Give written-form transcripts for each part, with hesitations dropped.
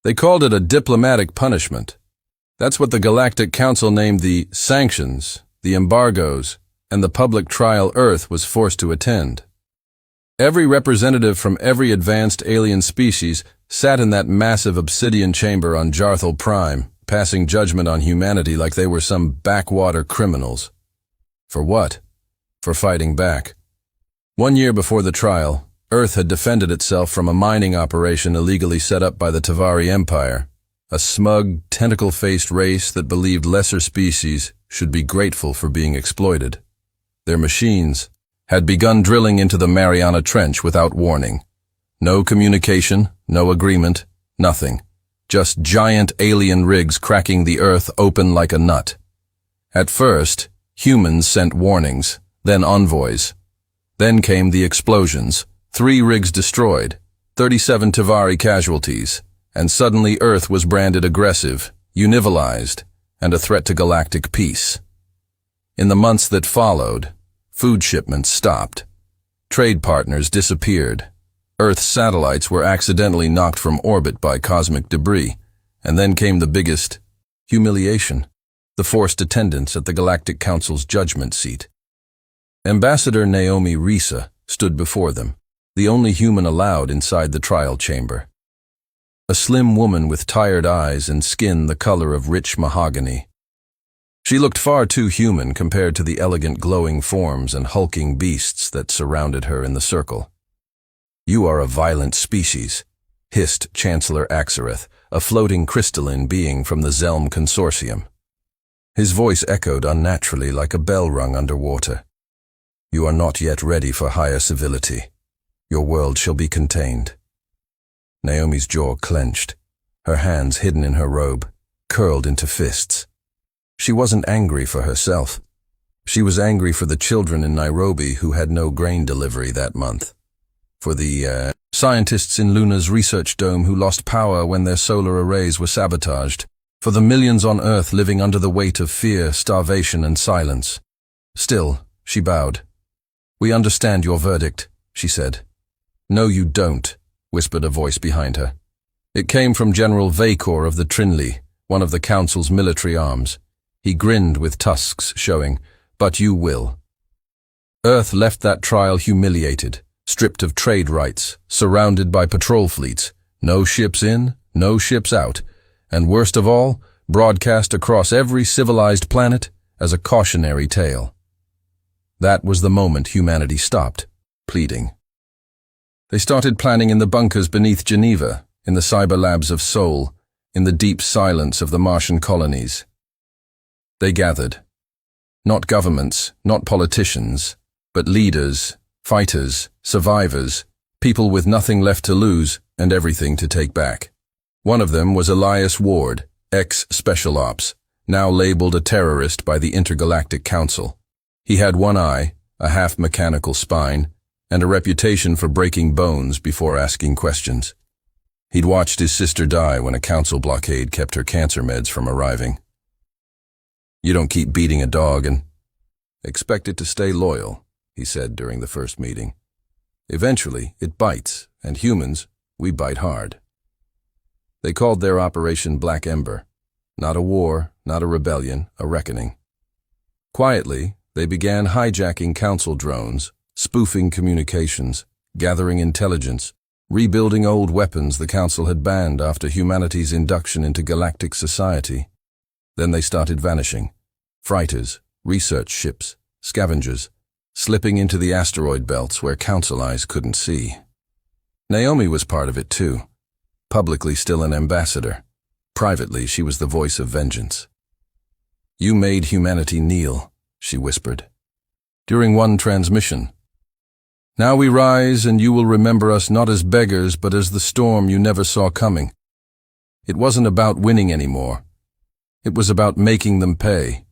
They called it a diplomatic punishment. That's what the Galactic Council named the sanctions, the embargoes, and the public trial Earth was forced to attend. Every representative from every advanced alien species sat in that massive obsidian chamber on Jarthal Prime, passing judgment on humanity like they were some backwater criminals. For what? For fighting back. 1 year before the trial, Earth had defended itself from a mining operation illegally set up by the Tavari Empire, a smug, tentacle-faced race that believed lesser species should be grateful for being exploited. Their machines had begun drilling into the Mariana Trench without warning. No communication, no agreement, nothing. Just giant alien rigs cracking the Earth open like a nut. At first, humans sent warnings, then envoys. Then came the explosions, 3 rigs destroyed, 37 Tavari casualties, and suddenly Earth was branded aggressive, univolized, and a threat to galactic peace. In the months that followed, food shipments stopped. Trade partners disappeared. Earth's satellites were accidentally knocked from orbit by cosmic debris, and then came the biggest humiliation, the forced attendance at the Galactic Council's judgment seat. Ambassador Naomi Risa stood before them, the only human allowed inside the trial chamber. A slim woman with tired eyes and skin the color of rich mahogany. She looked far too human compared to the elegant glowing forms and hulking beasts that surrounded her in the circle. "You are a violent species," hissed Chancellor Axareth, a floating crystalline being from the Zelm Consortium. His voice echoed unnaturally like a bell rung underwater. "You are not yet ready for higher civility. Your world shall be contained." Naomi's jaw clenched, her hands hidden in her robe, curled into fists. She wasn't angry for herself. She was angry for the children in Nairobi who had no grain delivery that month. For the scientists in Luna's research dome who lost power when their solar arrays were sabotaged. For the millions on Earth living under the weight of fear, starvation, and silence. Still, she bowed. "We understand your verdict," she said. "No, you don't," whispered a voice behind her. It came from General Vacor of the Trinley, one of the Council's military arms. He grinned with tusks showing, "But you will." Earth left that trial humiliated, stripped of trade rights, surrounded by patrol fleets, no ships in, no ships out, and worst of all, broadcast across every civilized planet as a cautionary tale. That was the moment humanity stopped, pleading. They started planning in the bunkers beneath Geneva, in the cyber labs of Sol, in the deep silence of the Martian colonies. They gathered. Not governments, not politicians, but leaders, fighters, survivors, people with nothing left to lose and everything to take back. One of them was Elias Ward, ex-Special Ops, now labeled a terrorist by the Intergalactic Council. He had one eye, a half-mechanical spine, and a reputation for breaking bones before asking questions. He'd watched his sister die when a council blockade kept her cancer meds from arriving. "You don't keep beating a dog and expect it to stay loyal," he said during the first meeting. "Eventually, it bites, and humans, we bite hard." They called their operation Black Ember. Not a war, not a rebellion, a reckoning. Quietly, they began hijacking council drones, spoofing communications, gathering intelligence, rebuilding old weapons the council had banned after humanity's induction into galactic society. Then they started vanishing. Freighters, research ships, scavengers, slipping into the asteroid belts where council eyes couldn't see. Naomi was part of it too, publicly still an ambassador. Privately, she was the voice of vengeance. "You made humanity kneel," she whispered. During one transmission. "Now we rise, and you will remember us not as beggars, but as the storm you never saw coming." It wasn't about winning anymore. It was about making them pay.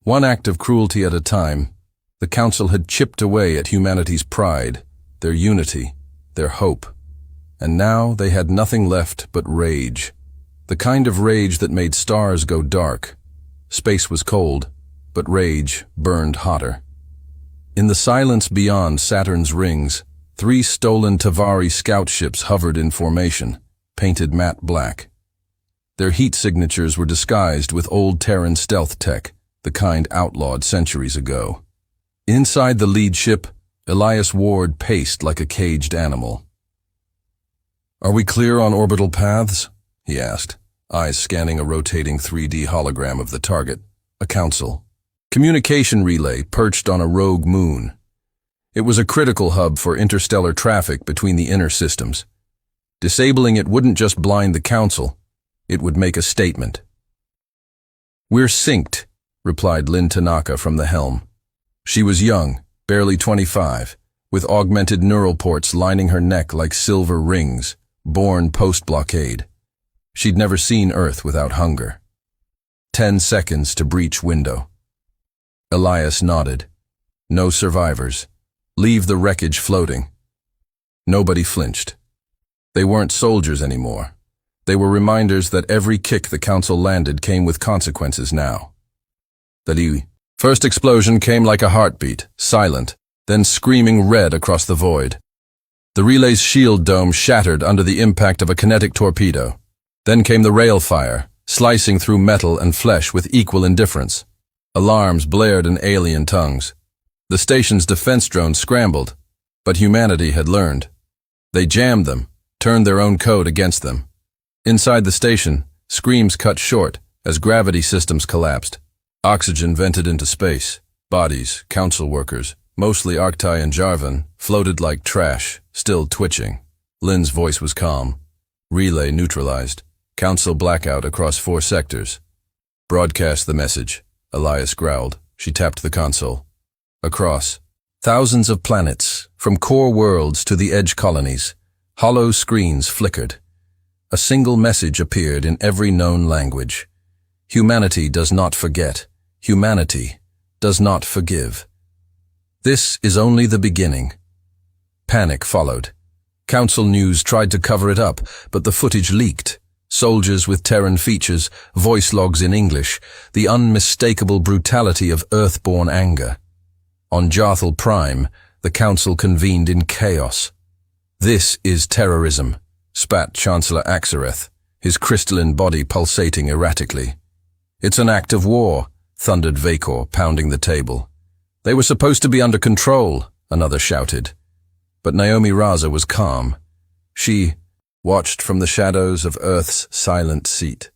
One act of cruelty at a time, the Council had chipped away at humanity's pride, their unity, their hope. And now they had nothing left but rage. The kind of rage that made stars go dark. Space was cold, but rage burned hotter. In the silence beyond Saturn's rings, 3 stolen Tavari scout ships hovered in formation, painted matte black. Their heat signatures were disguised with old Terran stealth tech, the kind outlawed centuries ago. Inside the lead ship, Elias Ward paced like a caged animal. "Are we clear on orbital paths?" he asked, eyes scanning a rotating 3D hologram of the target, a council. Communication relay perched on a rogue moon. It was a critical hub for interstellar traffic between the inner systems. Disabling it wouldn't just blind the council, it would make a statement. "We're synced," replied Lynn Tanaka from the helm. She was young, barely 25, with augmented neural ports lining her neck like silver rings, born post-blockade. She'd never seen Earth without hunger. 10 seconds to breach window. Elias nodded. No survivors. Leave the wreckage floating. Nobody flinched. They weren't soldiers anymore. They were reminders that every kick the council landed came with consequences now. The first explosion came like a heartbeat, silent, then screaming red across the void. The relay's shield dome shattered under the impact of a kinetic torpedo. Then came the rail fire, slicing through metal and flesh with equal indifference. Alarms blared in alien tongues. The station's defense drones scrambled, but humanity had learned. They jammed them, turned their own code against them. Inside the station, screams cut short as gravity systems collapsed. Oxygen vented into space. Bodies, council workers, mostly Arctai and Jarvan, floated like trash, still twitching. Lynn's voice was calm. Relay neutralized. Council blackout across 4 sectors. Broadcast the message, Elias growled. She tapped the console. Across. Thousands of planets, from core worlds to the edge colonies. Hollow screens flickered. A single message appeared in every known language. Humanity does not forget. Humanity does not forgive. This is only the beginning. Panic followed. Council News tried to cover it up, but the footage leaked. Soldiers with Terran features, voice logs in English, the unmistakable brutality of Earthborn anger. On Jarthal Prime, the Council convened in chaos. "This is terrorism," spat Chancellor Axareth, his crystalline body pulsating erratically. "It's an act of war," thundered Vacor, pounding the table. "They were supposed to be under control," another shouted. But Naomi Raza was calm. She watched from the shadows of Earth's silent seat.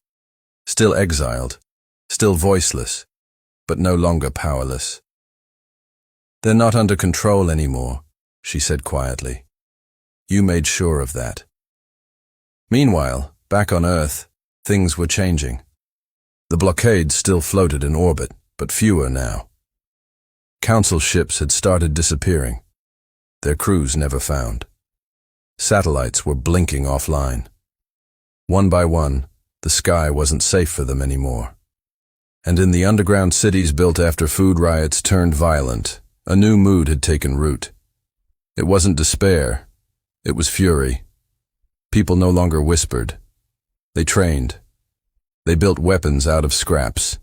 Still exiled, still voiceless, but no longer powerless. "They're not under control anymore," she said quietly. "You made sure of that." Meanwhile, back on Earth, things were changing. The blockade still floated in orbit, but fewer now. Council ships had started disappearing. Their crews never found. Satellites were blinking offline. One by one, the sky wasn't safe for them anymore. And in the underground cities built after food riots turned violent, a new mood had taken root. It wasn't despair, it was fury. People no longer whispered. They trained. They built weapons out of scraps.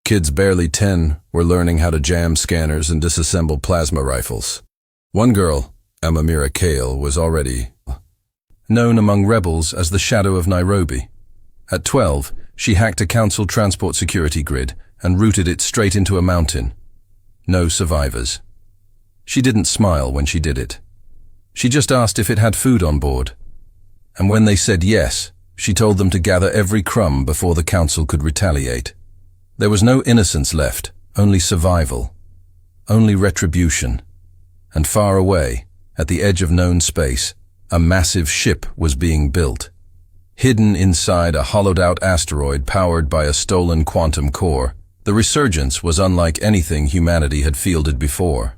Kids barely 10 were learning how to jam scanners and disassemble plasma rifles. One girl, Amamira Kale, was already known among rebels as the Shadow of Nairobi. At 12, she hacked a council transport security grid and routed it straight into a mountain. No survivors. She didn't smile when she did it. She just asked if it had food on board. And when they said yes, she told them to gather every crumb before the council could retaliate. There was no innocence left, only survival. Only retribution. And far away, at the edge of known space, a massive ship was being built. Hidden inside a hollowed-out asteroid powered by a stolen quantum core, the resurgence was unlike anything humanity had fielded before.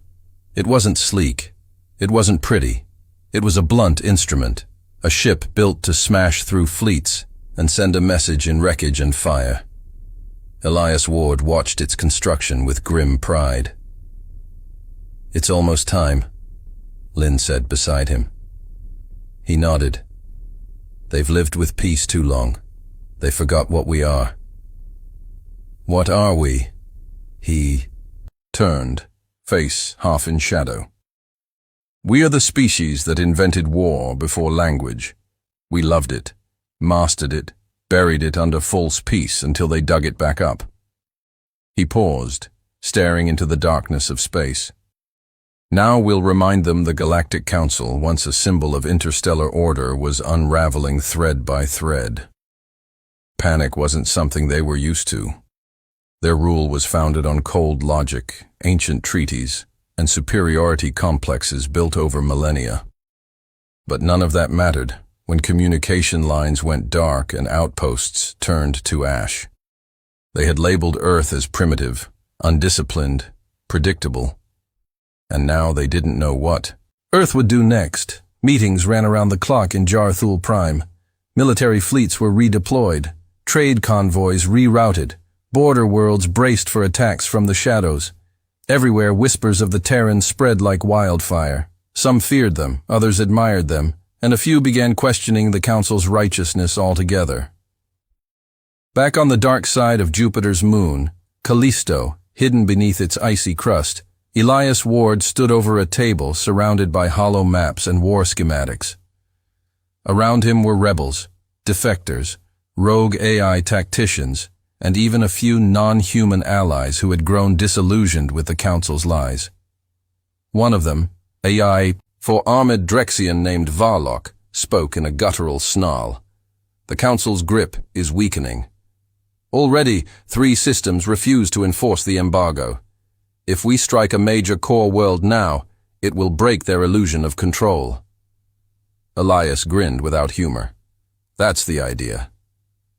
It wasn't sleek. It wasn't pretty. It was a blunt instrument, a ship built to smash through fleets and send a message in wreckage and fire. Elias Ward watched its construction with grim pride. "It's almost time," Lynn said beside him. He nodded. "They've lived with peace too long. They forgot what we are." "What are we?" He turned, face half in shadow. "We are the species that invented war before language. We loved it, mastered it, buried it under false peace until they dug it back up. He paused, staring into the darkness of space. Now we'll remind them the Galactic Council, once a symbol of interstellar order, was unraveling thread by thread. Panic wasn't something they were used to. Their rule was founded on cold logic, ancient treaties, and superiority complexes built over millennia. But none of that mattered when communication lines went dark and outposts turned to ash. They had labeled Earth as primitive, undisciplined, predictable. And now they didn't know what Earth would do next. Meetings ran around the clock in Jarthul Prime. Military fleets were redeployed, trade convoys rerouted, border worlds braced for attacks from the shadows. Everywhere whispers of the Terrans spread like wildfire. Some feared them, others admired them, and a few began questioning the Council's righteousness altogether. Back on the dark side of Jupiter's moon, Callisto, hidden beneath its icy crust, Elias Ward stood over a table surrounded by hollow maps and war schematics. Around him were rebels, defectors, rogue AI tacticians, and even a few non-human allies who had grown disillusioned with the Council's lies. One of them, AI for armored Drexian named Varlock, spoke in a guttural snarl. The Council's grip is weakening. Already, 3 systems refuse to enforce the embargo. If we strike a major core world now, it will break their illusion of control. Elias grinned without humor. That's the idea.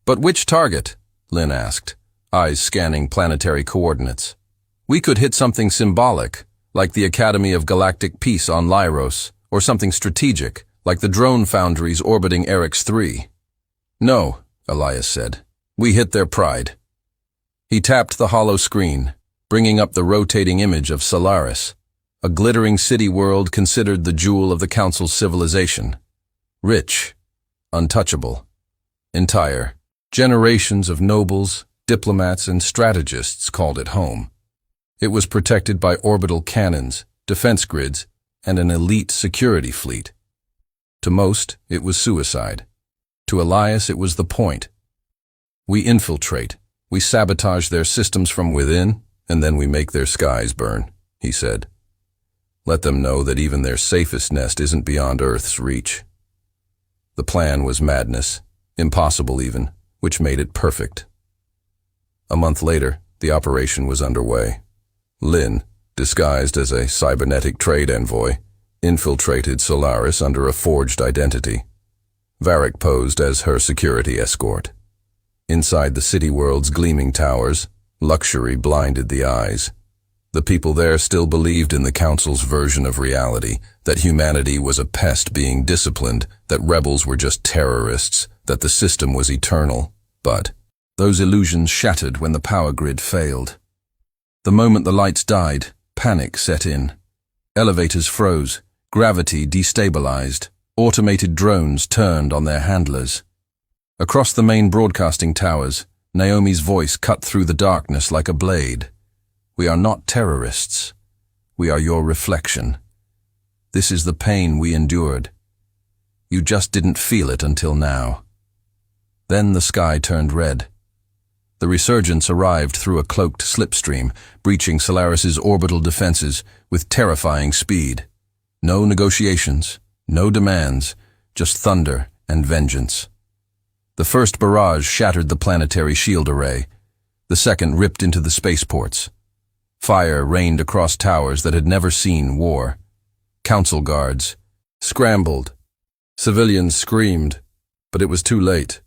But which target? Lynn asked, eyes scanning planetary coordinates. We could hit something symbolic, like the Academy of Galactic Peace on Lyros, or something strategic, like the drone foundries orbiting Erix 3. No, Elias said. We hit their pride. He tapped the hollow screen, bringing up the rotating image of Solaris, a glittering city world considered the jewel of the Council's civilization. Rich, untouchable, entire. Generations of nobles, diplomats, and strategists called it home. It was protected by orbital cannons, defense grids, and an elite security fleet. To most, it was suicide. To Elias, it was the point. We infiltrate, we sabotage their systems from within, and then we make their skies burn, he said. Let them know that even their safest nest isn't beyond Earth's reach. The plan was madness, impossible even, which made it perfect. A month later, the operation was underway. Lynn, disguised as a cybernetic trade envoy, infiltrated Solaris under a forged identity. Varric posed as her security escort. Inside the city world's gleaming towers, luxury blinded the eyes. The people there still believed in the Council's version of reality, that humanity was a pest being disciplined, that rebels were just terrorists, that the system was eternal. But those illusions shattered when the power grid failed. The moment the lights died, panic set in. Elevators froze, gravity destabilized, automated drones turned on their handlers. Across the main broadcasting towers, Naomi's voice cut through the darkness like a blade. We are not terrorists. We are your reflection. This is the pain we endured. You just didn't feel it until now. Then the sky turned red. The resurgence arrived through a cloaked slipstream, breaching Solaris's orbital defenses with terrifying speed. No negotiations, no demands, just thunder and vengeance. The first barrage shattered the planetary shield array. The second ripped into the spaceports. Fire rained across towers that had never seen war. Council guards scrambled. Civilians screamed, but it was too late.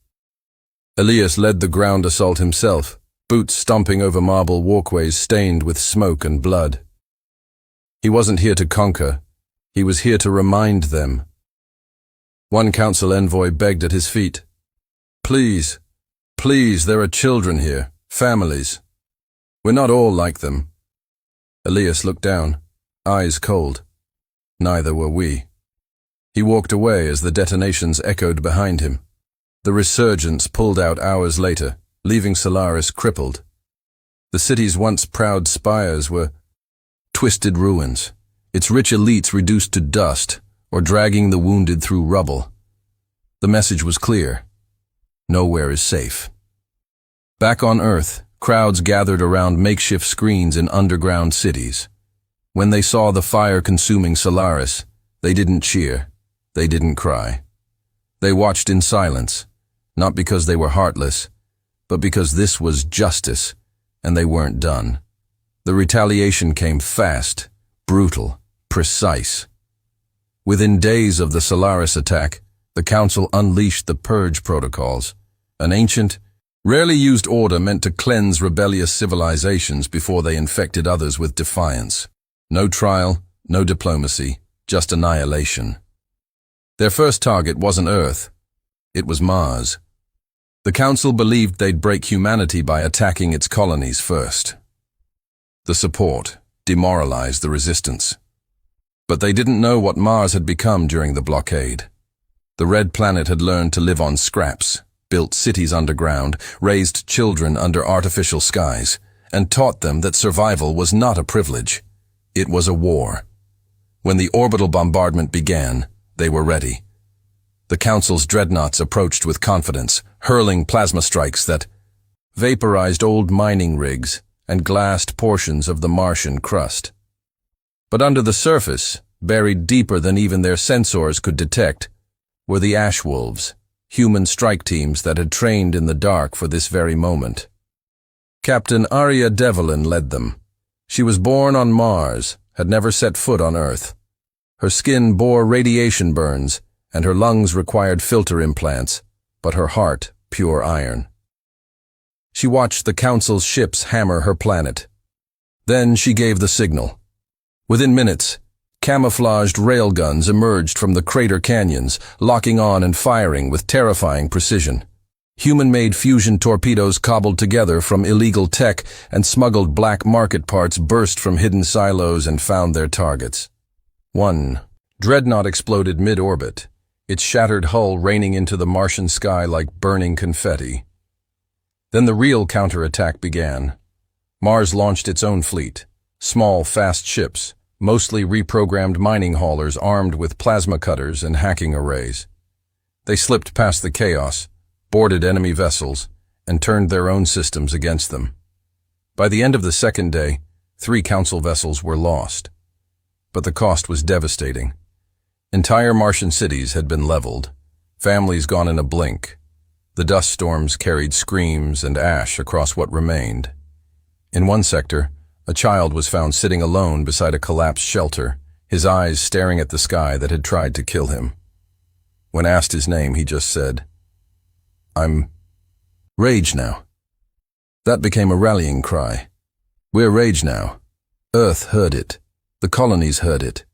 Elias led the ground assault himself, boots stomping over marble walkways stained with smoke and blood. He wasn't here to conquer. He was here to remind them. One council envoy begged at his feet. Please, please, there are children here, families. We're not all like them. Elias looked down, eyes cold. Neither were we. He walked away as the detonations echoed behind him. The resurgence pulled out hours later, leaving Solaris crippled. The city's once proud spires were twisted ruins, its rich elites reduced to dust or dragging the wounded through rubble. The message was clear. Nowhere is safe. Back on Earth, crowds gathered around makeshift screens in underground cities. When they saw the fire-consuming Solaris, they didn't cheer, they didn't cry. They watched in silence, not because they were heartless, but because this was justice, and they weren't done. The retaliation came fast, brutal, precise. Within days of the Solaris attack, the Council unleashed the Purge Protocols, an ancient, rarely used order meant to cleanse rebellious civilizations before they infected others with defiance. No trial, no diplomacy, just annihilation. Their first target wasn't Earth, it was Mars. The Council believed they'd break humanity by attacking its colonies first. The support demoralized the resistance. But they didn't know what Mars had become during the blockade. The Red Planet had learned to live on scraps, built cities underground, raised children under artificial skies, and taught them that survival was not a privilege. It was a war. When the orbital bombardment began, they were ready. The Council's dreadnoughts approached with confidence, hurling plasma strikes that vaporized old mining rigs and glassed portions of the Martian crust. But under the surface, buried deeper than even their sensors could detect, were the Ash Wolves, human strike teams that had trained in the dark for this very moment. Captain Arya Devlin led them. She was born on Mars, had never set foot on Earth. Her skin bore radiation burns, and her lungs required filter implants, but her heart pure iron. She watched the Council's ships hammer her planet. Then she gave the signal. Within minutes, camouflaged railguns emerged from the crater canyons, locking on and firing with terrifying precision. Human-made fusion torpedoes cobbled together from illegal tech and smuggled black market parts burst from hidden silos and found their targets. One dreadnought exploded mid-orbit, its shattered hull raining into the Martian sky like burning confetti. Then the real counterattack began. Mars launched its own fleet, small, fast ships, mostly reprogrammed mining haulers armed with plasma cutters and hacking arrays. They slipped past the chaos, boarded enemy vessels, and turned their own systems against them. By the end of the second day, 3 Council vessels were lost. But the cost was devastating. Entire Martian cities had been leveled, families gone in a blink. The dust storms carried screams and ash across what remained. In one sector, a child was found sitting alone beside a collapsed shelter, his eyes staring at the sky that had tried to kill him. When asked his name, he just said, "I'm Rage now." That became a rallying cry. We're Rage now. Earth heard it. The colonies heard it.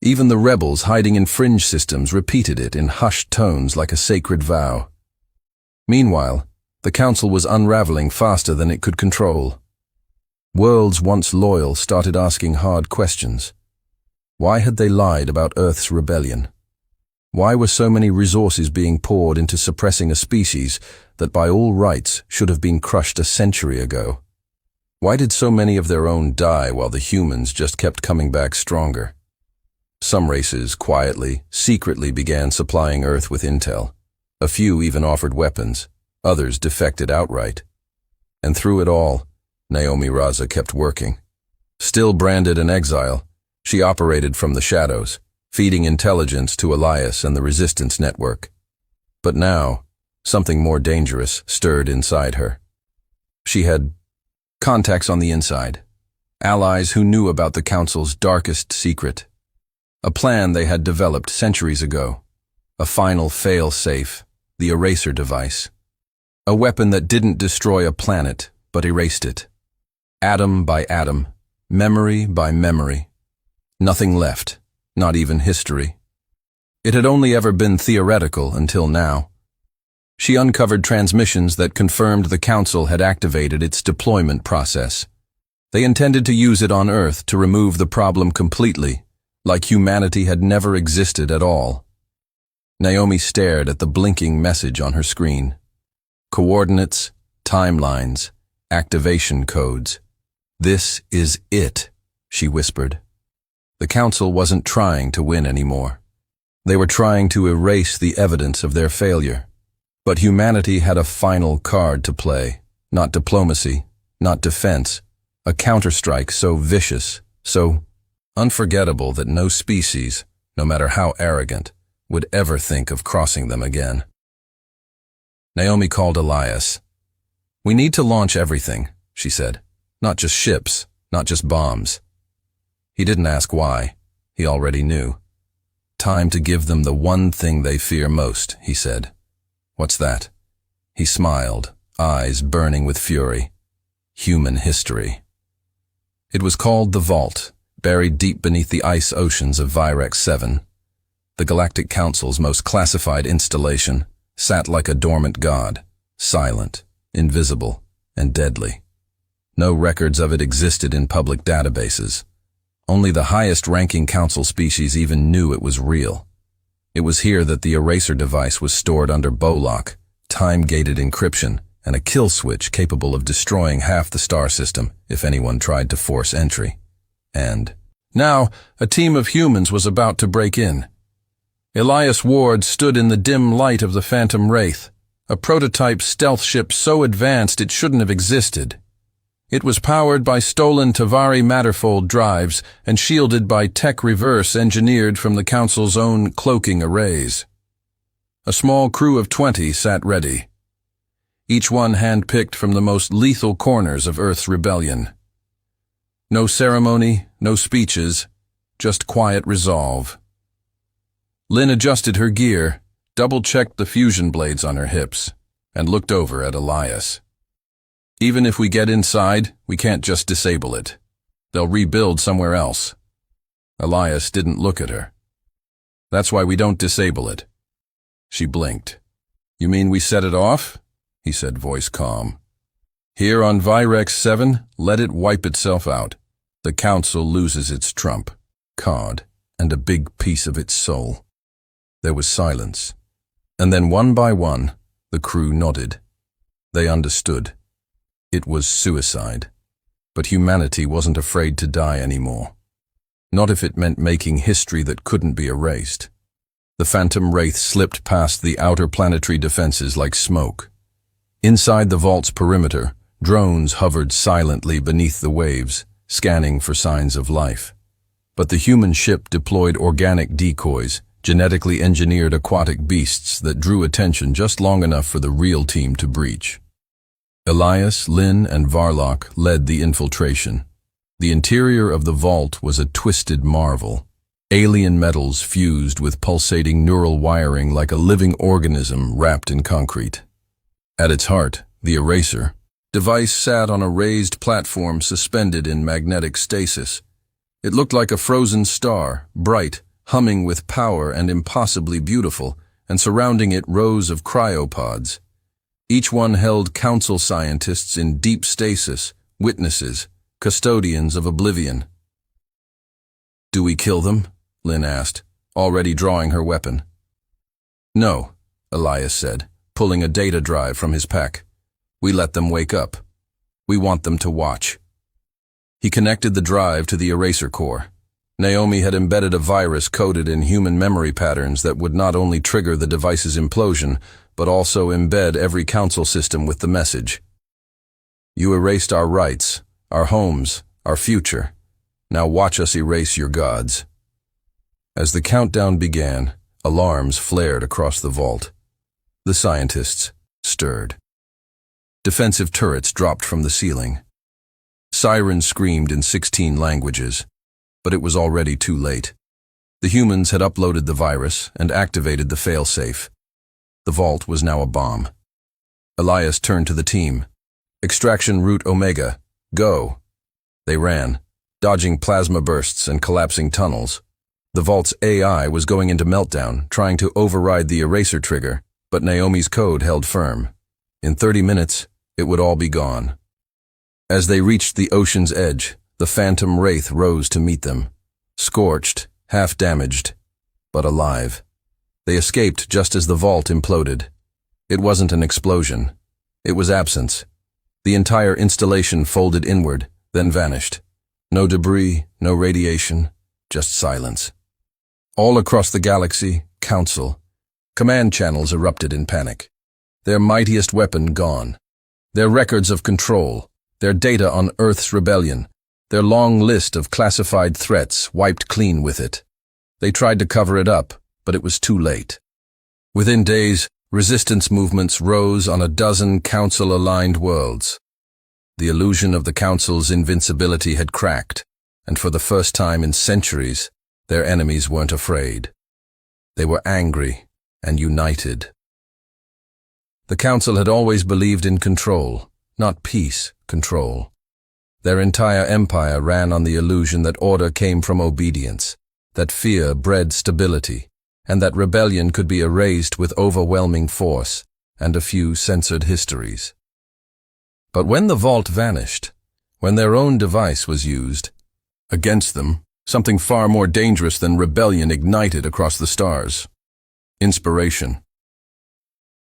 Even the rebels hiding in fringe systems repeated it in hushed tones like a sacred vow. Meanwhile, the Council was unraveling faster than it could control. Worlds once loyal started asking hard questions. Why had they lied about Earth's rebellion? Why were so many resources being poured into suppressing a species that by all rights should have been crushed a century ago? Why did so many of their own die while the humans just kept coming back stronger? Some races quietly, secretly began supplying Earth with intel. A few even offered weapons. Others defected outright. And through it all, Naomi Raza kept working. Still branded an exile, she operated from the shadows, feeding intelligence to Elias and the Resistance Network. But now, something more dangerous stirred inside her. She had contacts on the inside, allies who knew about the Council's darkest secret. A plan they had developed centuries ago. A final fail-safe, the eraser device. A weapon that didn't destroy a planet, but erased it. Atom by atom, memory by memory. Nothing left, not even history. It had only ever been theoretical until now. She uncovered transmissions that confirmed the Council had activated its deployment process. They intended to use it on Earth to remove the problem completely, like humanity had never existed at all. Naomi stared at the blinking message on her screen. Coordinates, timelines, activation codes. "This is it," she whispered. The Council wasn't trying to win anymore. They were trying to erase the evidence of their failure. But humanity had a final card to play. Not diplomacy, not defense. A counterstrike so vicious, so unforgettable that no species, no matter how arrogant, would ever think of crossing them again. Naomi called Elias. "We need to launch everything," she said. "Not just ships, not just bombs." He didn't ask why. He already knew. "Time to give them the one thing they fear most," he said. "What's that?" He smiled, eyes burning with fury. "Human history." It was called the Vault, buried deep beneath the ice oceans of Virex 7. The Galactic Council's most classified installation sat like a dormant god, silent, invisible, and deadly. No records of it existed in public databases. Only the highest-ranking council species even knew it was real. It was here that the eraser device was stored under bowlock, time-gated encryption, and a kill switch capable of destroying half the star system if anyone tried to force entry. And now, a team of humans was about to break in. Elias Ward stood in the dim light of the Phantom Wraith, a prototype stealth ship so advanced it shouldn't have existed. It was powered by stolen Tavari Matterfold drives and shielded by tech reverse engineered from the Council's own cloaking arrays. A small crew of 20 sat ready, each one hand-picked from the most lethal corners of Earth's rebellion. No ceremony, no speeches, just quiet resolve. Lynn adjusted her gear, double-checked the fusion blades on her hips, and looked over at Elias. "Even if we get inside, we can't just disable it. They'll rebuild somewhere else." Elias didn't look at her. "That's why we don't disable it." She blinked. "You mean we set it off?" he said, voice calm. "Here on Virex 7, let it wipe itself out. The Council loses its trump, card, and a big piece of its soul." There was silence. And then one by one, the crew nodded. They understood. It was suicide. But humanity wasn't afraid to die anymore. Not if it meant making history that couldn't be erased. The Phantom Wraith slipped past the outer planetary defenses like smoke. Inside the vault's perimeter, drones hovered silently beneath the waves, scanning for signs of life. But the human ship deployed organic decoys, genetically engineered aquatic beasts that drew attention just long enough for the real team to breach. Elias, Lynn, and Varlock led the infiltration. The interior of the vault was a twisted marvel. Alien metals fused with pulsating neural wiring like a living organism wrapped in concrete. At its heart, the eraser device sat on a raised platform suspended in magnetic stasis. It looked like a frozen star, bright, humming with power and impossibly beautiful, and surrounding it rows of cryopods. Each one held council scientists in deep stasis, witnesses, custodians of oblivion. "Do we kill them?" Lynn asked, already drawing her weapon. "No," Elias said, pulling a data drive from his pack. "We let them wake up. We want them to watch." He connected the drive to the eraser core. Naomi had embedded a virus coded in human memory patterns that would not only trigger the device's implosion, but also embed every council system with the message. "You erased our rights, our homes, our future. Now watch us erase your gods." As the countdown began, alarms flared across the vault. The scientists stirred. Defensive turrets dropped from the ceiling. Sirens screamed in 16 languages. But it was already too late. The humans had uploaded the virus and activated the failsafe. The vault was now a bomb. Elias turned to the team. "Extraction route Omega, go." They ran, dodging plasma bursts and collapsing tunnels. The vault's AI was going into meltdown, trying to override the eraser trigger, but Naomi's code held firm. In 30 minutes, it would all be gone. As they reached the ocean's edge, the Phantom Wraith rose to meet them, scorched, half-damaged, but alive. They escaped just as the vault imploded. It wasn't an explosion. It was absence. The entire installation folded inward, then vanished. No debris, no radiation, just silence. All across the Galaxy Council, command channels erupted in panic. Their mightiest weapon gone. Their records of control, their data on Earth's rebellion, their long list of classified threats wiped clean with it. They tried to cover it up, but it was too late. Within days, resistance movements rose on a dozen Council-aligned worlds. The illusion of the Council's invincibility had cracked, and for the first time in centuries, their enemies weren't afraid. They were angry and united. The Council had always believed in control, not peace, control. Their entire empire ran on the illusion that order came from obedience, that fear bred stability, and that rebellion could be erased with overwhelming force and a few censored histories. But when the vault vanished, when their own device was used, against them, something far more dangerous than rebellion ignited across the stars. Inspiration.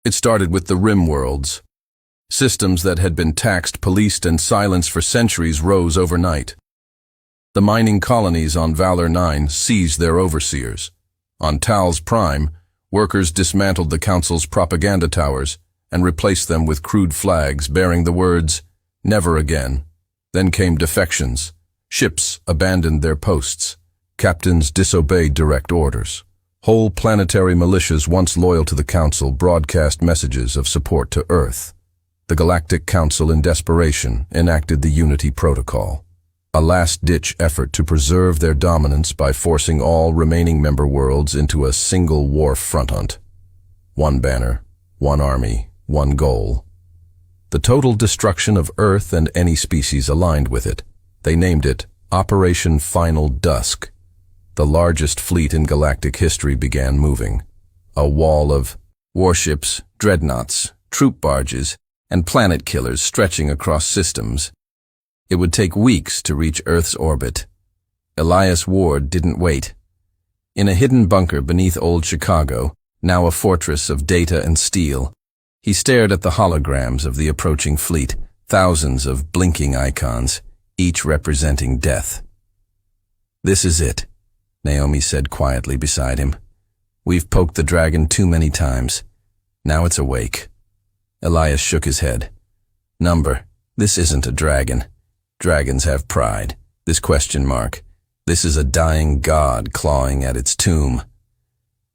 It started with the Rim worlds. Systems that had been taxed, policed, and silenced for centuries rose overnight. The mining colonies on Valor 9 seized their overseers. On Tal's Prime, workers dismantled the Council's propaganda towers and replaced them with crude flags bearing the words, "Never again." Then came defections. Ships abandoned their posts. Captains disobeyed direct orders. Whole planetary militias once loyal to the Council broadcast messages of support to Earth. The Galactic Council, in desperation, enacted the Unity Protocol, a last-ditch effort to preserve their dominance by forcing all remaining member worlds into a single war front. One banner, one army, one goal. The total destruction of Earth and any species aligned with it. They named it Operation Final Dusk. The largest fleet in galactic history began moving. A wall of warships, dreadnoughts, troop barges, and planet killers stretching across systems. It would take weeks to reach Earth's orbit. Elias Ward didn't wait. In a hidden bunker beneath old Chicago, now a fortress of data and steel, he stared at the holograms of the approaching fleet, thousands of blinking icons, each representing death. "This is it," Naomi said quietly beside him. "We've poked the dragon too many times. Now it's awake." Elias shook his head. "Number, this isn't a dragon. Dragons have pride. This question mark. This is a dying god clawing at its tomb."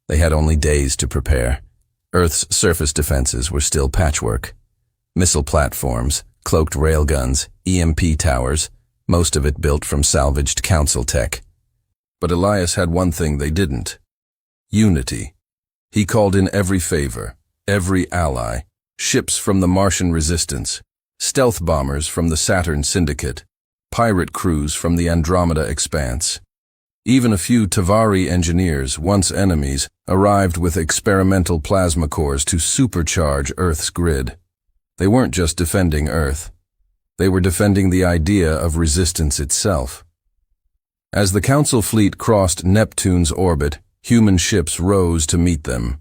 They had only days to prepare. Earth's surface defenses were still patchwork. Missile platforms, cloaked railguns, EMP towers, most of it built from salvaged Council tech. But Elias had one thing they didn't. Unity. He called in every favor, every ally, ships from the Martian Resistance, stealth bombers from the Saturn Syndicate, pirate crews from the Andromeda Expanse. Even a few Tavari engineers, once enemies, arrived with experimental plasma cores to supercharge Earth's grid. They weren't just defending Earth. They were defending the idea of resistance itself. As the Council fleet crossed Neptune's orbit, human ships rose to meet them.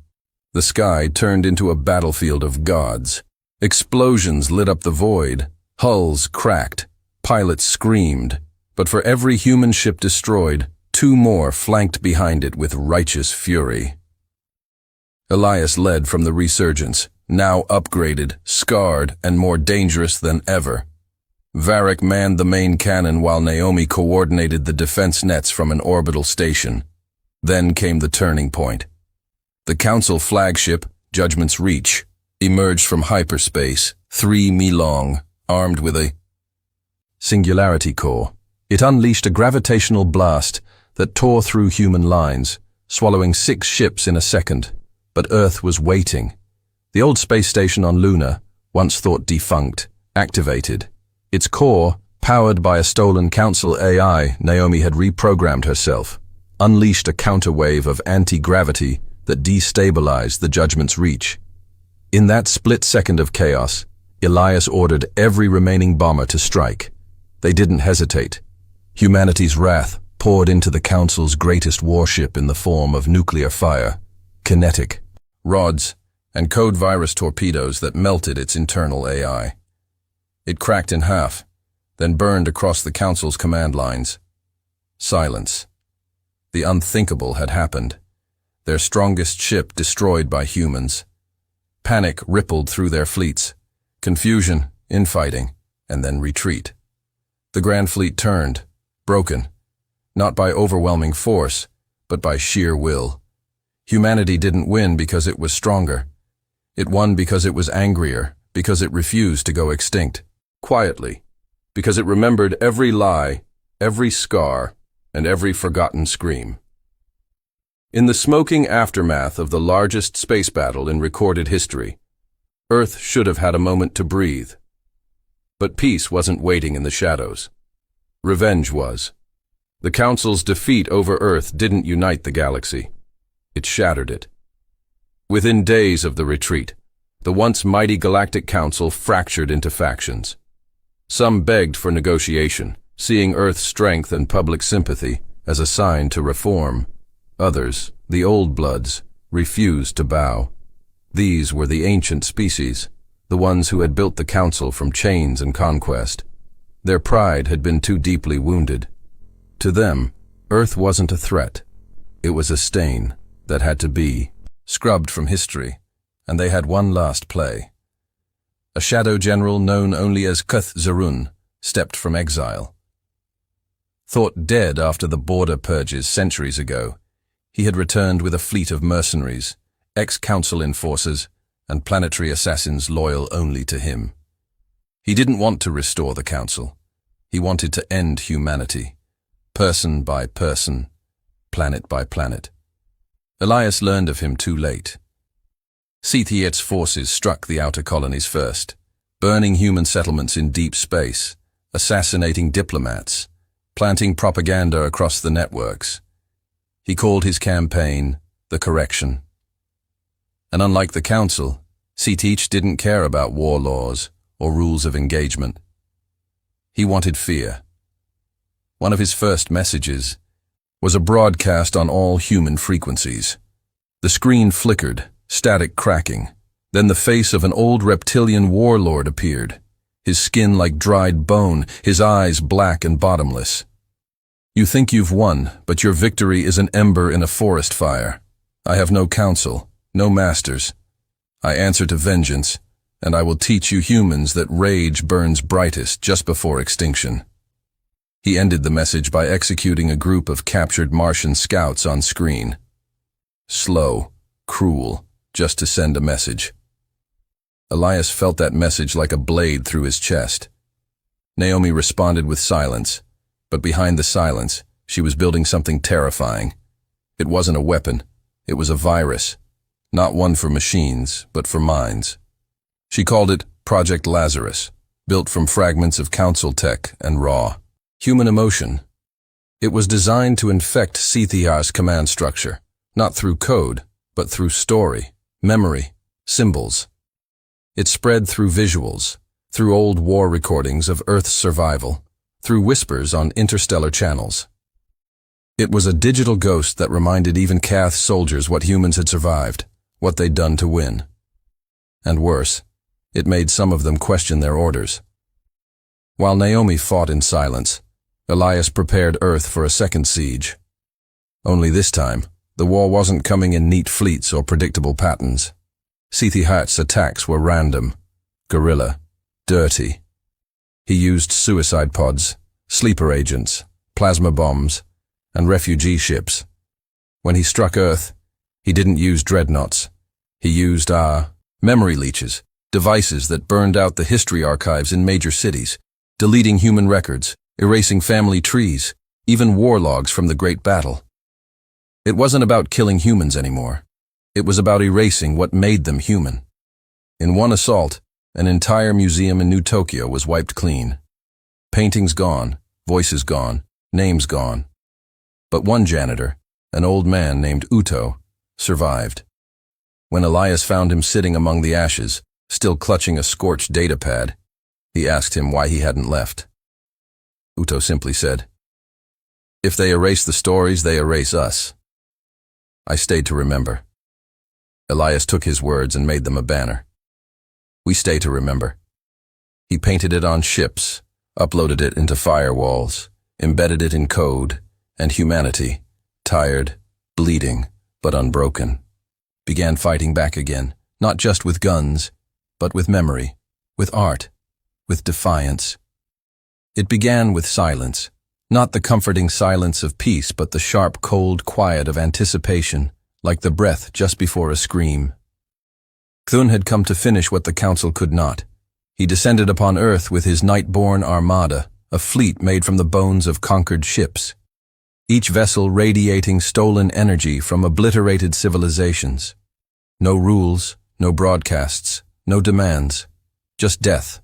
The sky turned into a battlefield of gods. Explosions lit up the void. Hulls cracked. Pilots screamed. But for every human ship destroyed, 2 more flanked behind it with righteous fury. Elias led from the resurgence, now upgraded, scarred, and more dangerous than ever. Varric manned the main cannon while Naomi coordinated the defense nets from an orbital station. Then came the turning point. The Council flagship, Judgment's Reach, emerged from hyperspace, 3 mi long, armed with a singularity core. It unleashed a gravitational blast that tore through human lines, swallowing 6 ships in a second. But Earth was waiting. The old space station on Luna, once thought defunct, activated. Its core, powered by a stolen Council AI, Naomi had reprogrammed herself, unleashed a counterwave of anti-gravity that destabilized the Judgment's Reach. In that split second of chaos, Elias ordered every remaining bomber to strike. They didn't hesitate. Humanity's wrath poured into the Council's greatest warship in the form of nuclear fire, kinetic, rods, and code virus torpedoes that melted its internal AI. It cracked in half, then burned across the Council's command lines. Silence. The unthinkable had happened. Their strongest ship destroyed by humans. Panic rippled through their fleets. Confusion, infighting, and then retreat. The Grand Fleet turned, broken, not by overwhelming force, but by sheer will. Humanity didn't win because it was stronger. It won because it was angrier, because it refused to go extinct. Quietly, because it remembered every lie, every scar, and every forgotten scream. In the smoking aftermath of the largest space battle in recorded history, Earth should have had a moment to breathe. But peace wasn't waiting in the shadows. Revenge was. The Council's defeat over Earth didn't unite the galaxy. It shattered it. Within days of the retreat, the once mighty Galactic Council fractured into factions. Some begged for negotiation, seeing Earth's strength and public sympathy as a sign to reform. Others, the old bloods, refused to bow. These were the ancient species, the ones who had built the Council from chains and conquest. Their pride had been too deeply wounded. To them, Earth wasn't a threat. It was a stain that had to be scrubbed from history, and they had one last play. A shadow general known only as Kuth-Zerun stepped from exile. Thought dead after the border purges centuries ago, he had returned with a fleet of mercenaries, ex-Council enforcers, and planetary assassins loyal only to him. He didn't want to restore the Council. He wanted to end humanity, person by person, planet by planet. Elias learned of him too late. Sith-Yet's forces struck the outer colonies first, burning human settlements in deep space, assassinating diplomats, planting propaganda across the networks. He called his campaign the Correction. And unlike the Council, Sith didn't care about war laws or rules of engagement. He wanted fear. One of his first messages was a broadcast on all human frequencies. The screen flickered, static cracking. Then the face of an old reptilian warlord appeared, his skin like dried bone, his eyes black and bottomless. You think you've won, but your victory is an ember in a forest fire. I have no council, no masters. I answer to vengeance, and I will teach you humans that rage burns brightest just before extinction. He ended the message by executing a group of captured Martian scouts on screen. Slow, cruel, just to send a message. Elias felt that message like a blade through his chest. Naomi responded with silence, but behind the silence, she was building something terrifying. It wasn't a weapon, it was a virus. Not one for machines, but for minds. She called it Project Lazarus, built from fragments of Council tech and raw human emotion. It was designed to infect Sith-Yar's command structure, not through code, but through story, memory, symbols. It spread through visuals, through old war recordings of Earth's survival, through whispers on interstellar channels. It was a digital ghost that reminded even Cath soldiers what humans had survived, what they'd done to win. And worse, it made some of them question their orders. While Naomi fought in silence, Elias prepared Earth for a second siege. Only this time, the war wasn't coming in neat fleets or predictable patterns. Sith-Yar's attacks were random, guerrilla, dirty. He used suicide pods, sleeper agents, plasma bombs, and refugee ships. When he struck Earth, he didn't use dreadnoughts. He used memory leeches, devices that burned out the history archives in major cities, deleting human records, erasing family trees, even war logs from the Great Battle. It wasn't about killing humans anymore. It was about erasing what made them human. In one assault, an entire museum in New Tokyo was wiped clean. Paintings gone, voices gone, names gone. But one janitor, an old man named Uto, survived. When Elias found him sitting among the ashes, still clutching a scorched data pad, he asked him why he hadn't left. Uto simply said, "If they erase the stories, they erase us." I stayed to remember. Elias took his words and made them a banner. We stay to remember. He painted it on ships, uploaded it into firewalls, embedded it in code and humanity, tired, bleeding, but unbroken, began fighting back again, not just with guns, but with memory, with art, with defiance. It began with silence, not the comforting silence of peace, but the sharp, cold quiet of anticipation, like the breath just before a scream. Cthulhu had come to finish what the council could not. He descended upon Earth with his night-born armada, a fleet made from the bones of conquered ships, each vessel radiating stolen energy from obliterated civilizations. No rules, no broadcasts, no demands, just death.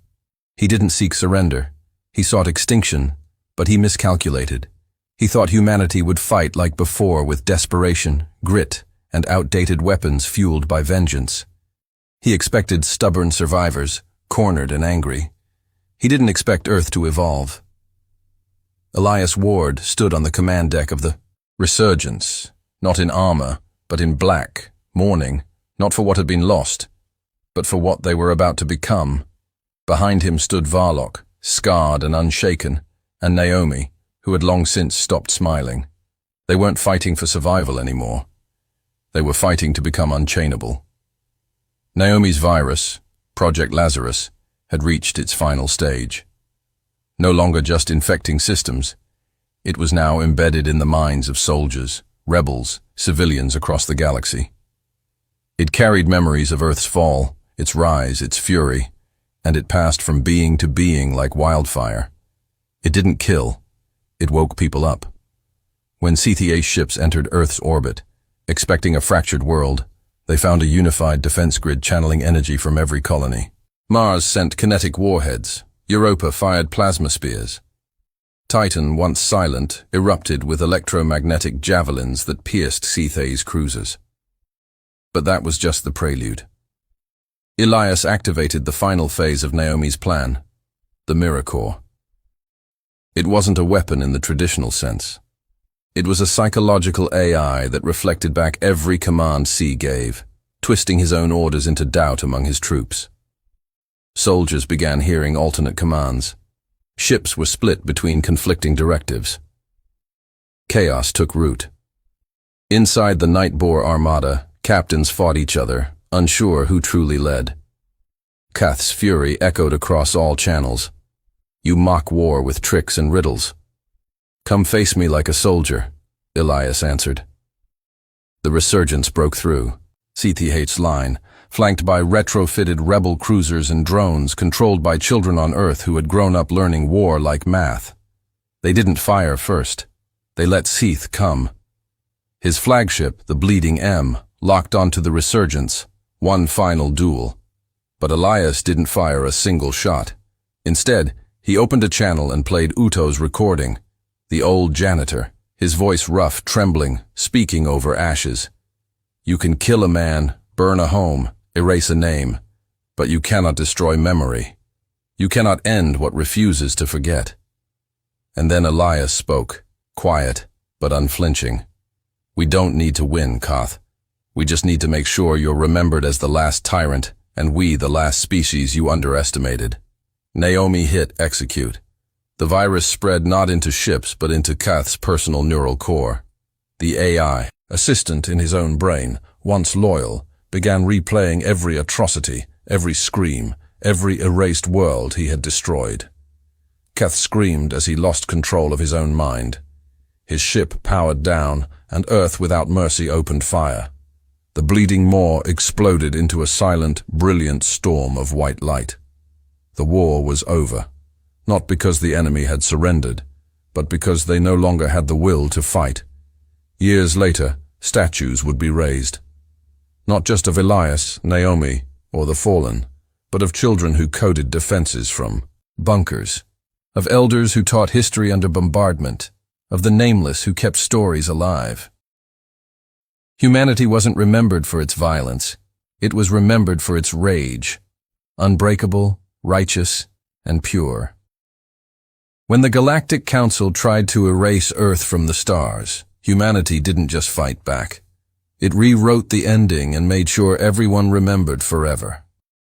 He didn't seek surrender. He sought extinction, but he miscalculated. He thought humanity would fight like before with desperation, grit, and outdated weapons fueled by vengeance. He expected stubborn survivors, cornered and angry. He didn't expect Earth to evolve. Elias Ward stood on the command deck of the Resurgence, not in armor, but in black, mourning, not for what had been lost, but for what they were about to become. Behind him stood Varlock, scarred and unshaken, and Naomi, who had long since stopped smiling. They weren't fighting for survival anymore. They were fighting to become unchainable. Naomi's virus, Project Lazarus, had reached its final stage. No longer just infecting systems, it was now embedded in the minds of soldiers, rebels, civilians across the galaxy. It carried memories of Earth's fall, its rise, its fury, and it passed from being to being like wildfire. It didn't kill, it woke people up. When CTA ships entered Earth's orbit, expecting a fractured world, they found a unified defense grid channeling energy from every colony. Mars sent kinetic warheads. Europa fired plasma spears. Titan, once silent, erupted with electromagnetic javelins that pierced Cthulhu's cruisers. But that was just the prelude. Elias activated the final phase of Naomi's plan, the Mirror Core. It wasn't a weapon in the traditional sense. It was a psychological AI that reflected back every command C gave, twisting his own orders into doubt among his troops. Soldiers began hearing alternate commands. Ships were split between conflicting directives. Chaos took root. Inside the Nightboar armada, captains fought each other, unsure who truly led. Cath's fury echoed across all channels. You mock war with tricks and riddles. Come face me like a soldier, Elias answered. The Resurgence broke through. CTH's line, flanked by retrofitted rebel cruisers and drones controlled by children on Earth who had grown up learning war like math. They didn't fire first. They let Seth come. His flagship, the Bleeding M, locked onto the Resurgence, one final duel. But Elias didn't fire a single shot. Instead, he opened a channel and played Uto's recording, the old janitor, his voice rough, trembling, speaking over ashes. You can kill a man, burn a home, erase a name, but you cannot destroy memory. You cannot end what refuses to forget. And then Elias spoke, quiet but unflinching. We don't need to win, Koth. We just need to make sure you're remembered as the last tyrant and we the last species you underestimated. Naomi hit execute. The virus spread not into ships but into Koth's personal neural core. The AI, assistant in his own brain, once loyal, began replaying every atrocity, every scream, every erased world he had destroyed. Koth screamed as he lost control of his own mind. His ship powered down, and Earth without mercy opened fire. The bleeding maw exploded into a silent, brilliant storm of white light. The war was over, not because the enemy had surrendered, but because they no longer had the will to fight. Years later, statues would be raised. Not just of Elias, Naomi, or the fallen, but of children who coded defenses from bunkers, of elders who taught history under bombardment, of the nameless who kept stories alive. Humanity wasn't remembered for its violence. It was remembered for its rage, unbreakable, righteous, and pure. When the Galactic Council tried to erase Earth from the stars, humanity didn't just fight back. It rewrote the ending and made sure everyone remembered forever.